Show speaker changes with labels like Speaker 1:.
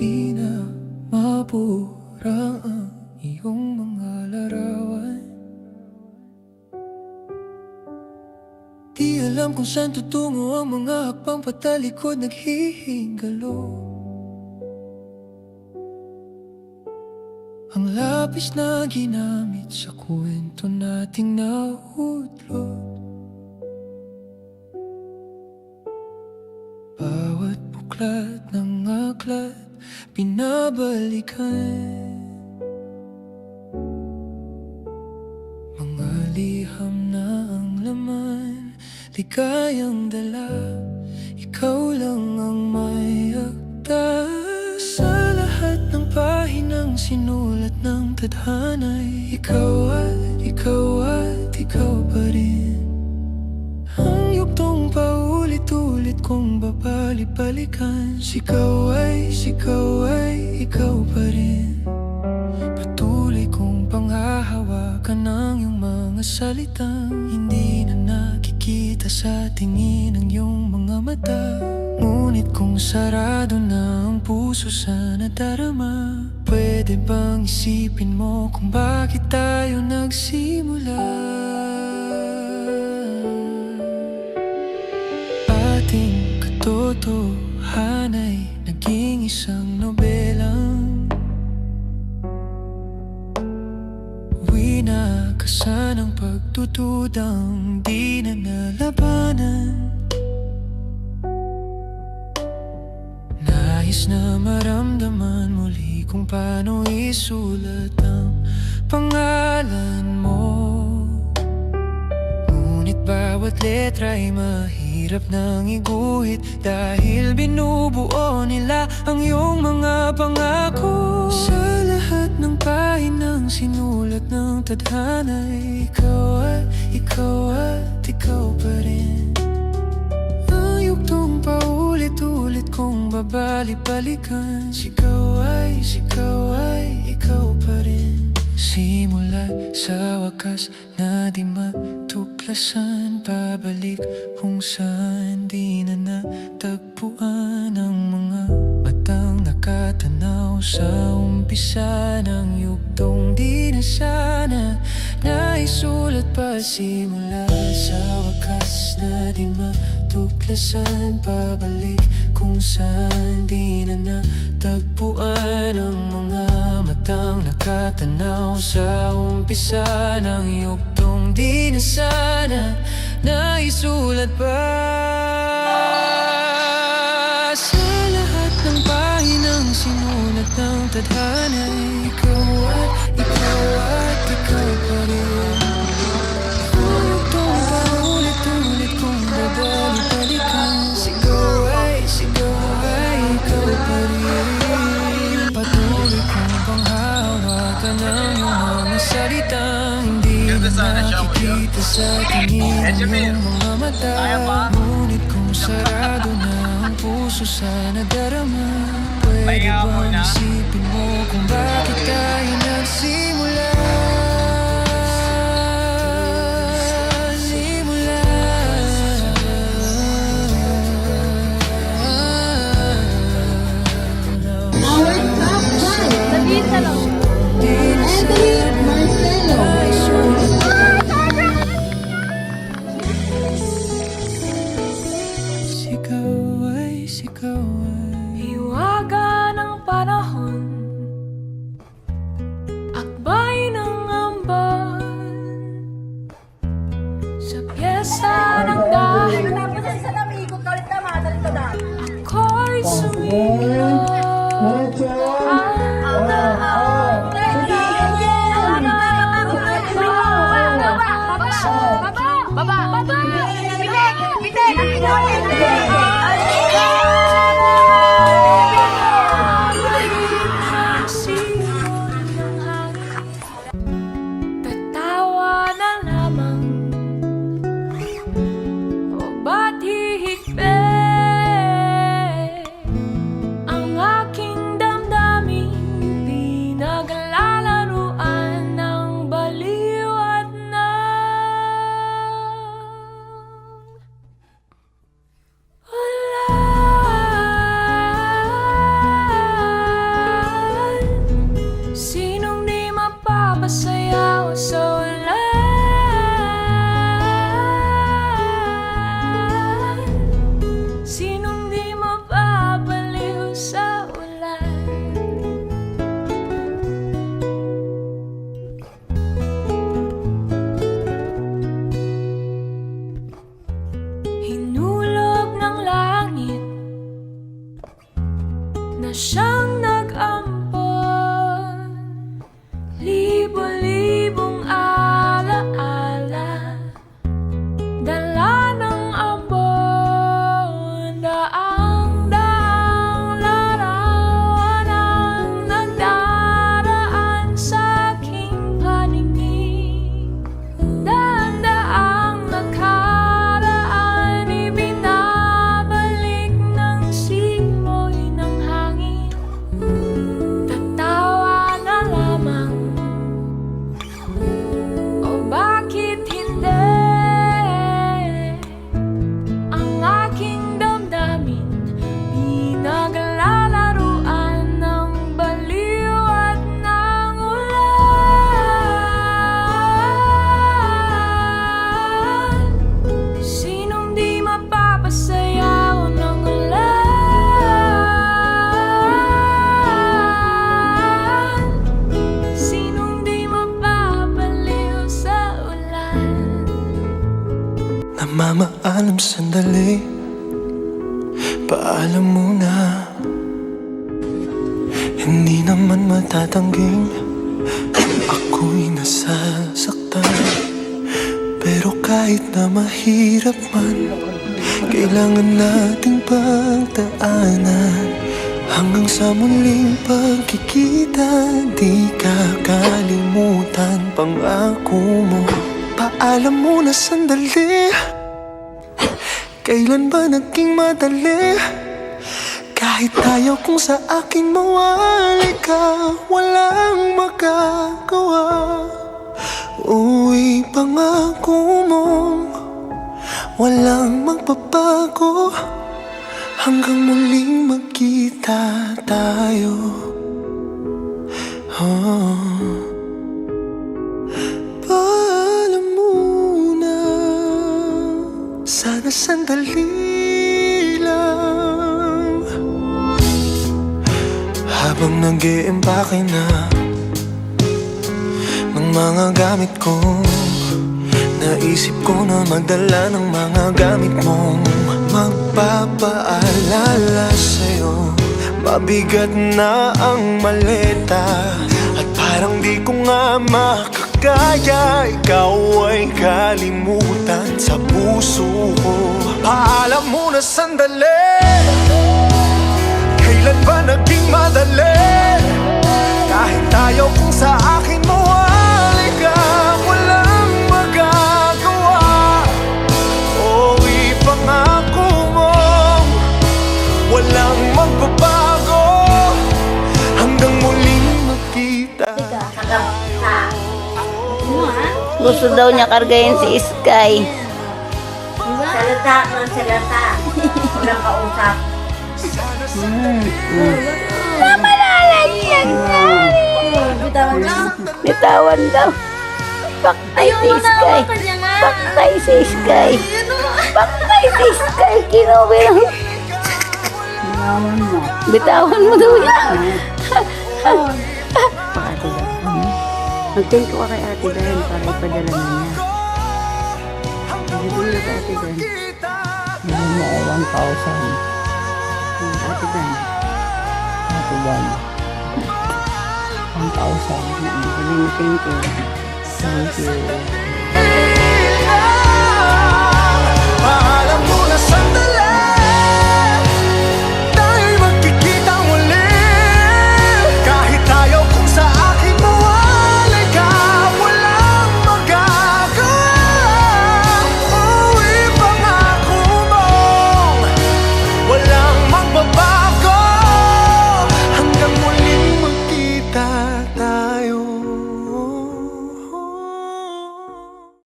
Speaker 1: di na mabura ang iyong mga larawan. Di alam kung saan tutungo ang mga hakbang patalikod naghihingalo. Ang lapis na ginamit sa kwento nating naudlot. Bawat buklat ng aklat pinabalikan. Mga liham na ang laman, ligayang dala, ikaw lang ang may akda. Sa lahat ng pahinang sinulat ng tadhana'y ikaw at ikaw pa rin. Ang yugtong paulit-ulit kong babalik-balikan. Sigaw ay ikaw pa rin. Patuloy kong panghahawakan ng iyong mga salitang hindi na nakikita sa tingin ng iyong mga mata. Ngunit kung sarado na ang puso sa nadarama, pwede bang isipin mo kung bakit tayo nagsimula? Ating katotohanay naging isang nobelang winakasan ang pagtutudang di na nalabanan. Nais na maramdaman muli kung paano isulat ang pangalan mo. Ngunit bawat letra ay mahirap nang iguhit, dahil binubuo nila ang iyong mga pangako. Sa lahat ng pahinang sinulat ng tadhana'y ikaw at ikaw pa rin. Ang yugtong paulit-ulit kong babalik-balikan. Sigaw ay ikaw pa rin. Simula sa wakas na di matuklasan, pabalik kung saan di na natagpuan ang mga matang nakatanaw sa umpisa ng yugtong di na sana naisulat pa. Simula sa wakas na di matuklasan, pabalik kung saan di na natagpuan ang mga matang nakatanaw sa umpisa ng yugtong di na sana naisulat pa. Sa lahat ng pahinang sinulat ng tadhana'y ikaw at ikaw pa rin. Ang yugtong paulit-ulit kong babalik-balikan. Sigaw ay ikaw pa rin. Patuloy kong panghahawakan ng iyong mga salitang hindi na nakikita sa tingin ng iyong mga mata. Ngunit kung sarado na ang puso sa nadarama, pwede bang isipin mo kung bakit tayo nagsimula?
Speaker 2: Hiwaga ng panahon, akbay ng amban, sa pyesa ng dahil ako'y sumilong. Tatawa na lamang, o ba't hihigpit siyang nag-ampon. Libo-libong alaala, dala ng ambon. Daang-daang larawan ang nagdaraan sa aking paningin. Daan-daang nakaraan, ibinabalik ng simoy ng hangin. Tatawa na lamang, o bakit hindi? Ang aking damdamin pinaglalaruan ng baliw at ng ulan. Sinong di mapapasayaw ng ulan? Sinong di mapapaliw sa ulan?
Speaker 1: Namamaalam sandali, paalam muna. Hindi naman matatangging ako'y nasasaktan. Pero kahit na mahirap man, kailangan nating pagdaanan. Hanggang sa muling pagkikita, di kakalimutan pangako mo. Paalam muna sandali, kailan ba naging madali? Kahit ayaw kong sa akin mawali ka, walang magagawa. Uwi pangako mo, walang magbabago. Hanggang muling magkita tayo. Paalam muna, sana sandali lang. Habang nag-iimpake na ng mga gamit ko, naisip ko na magdala ng mga gamit mong magpapaalala sa'yo. Mabigat na ang maleta at parang di ko nga makakaya. Ikaw ay kalimutan sa puso ko. Paalam muna sandali, kailan ba naging madali? Kahit ayaw kong sa akin mawali ka, walang magagawa. O ipangako mo, walang magbabago. Hanggang muling magkita.
Speaker 3: Gusto daw niya kargayin si Sky.
Speaker 4: Salita ng salita. Walang kausap.
Speaker 3: Mama lalagyan niya. Bitawan daw. Paktay si Sky. Paktay si Sky. Paktay si Sky. Kinubir. Bitawan mo daw yan.
Speaker 4: Mag-thank you ka kay Ate Dan para ipadala na niya. Bibili na kay Ate Dan.
Speaker 3: Bigyan mo ako 1,000.
Speaker 4: Ate Dan.
Speaker 3: Ate Dan. 1,000.
Speaker 4: Sabi mo thank you.
Speaker 3: Thank you.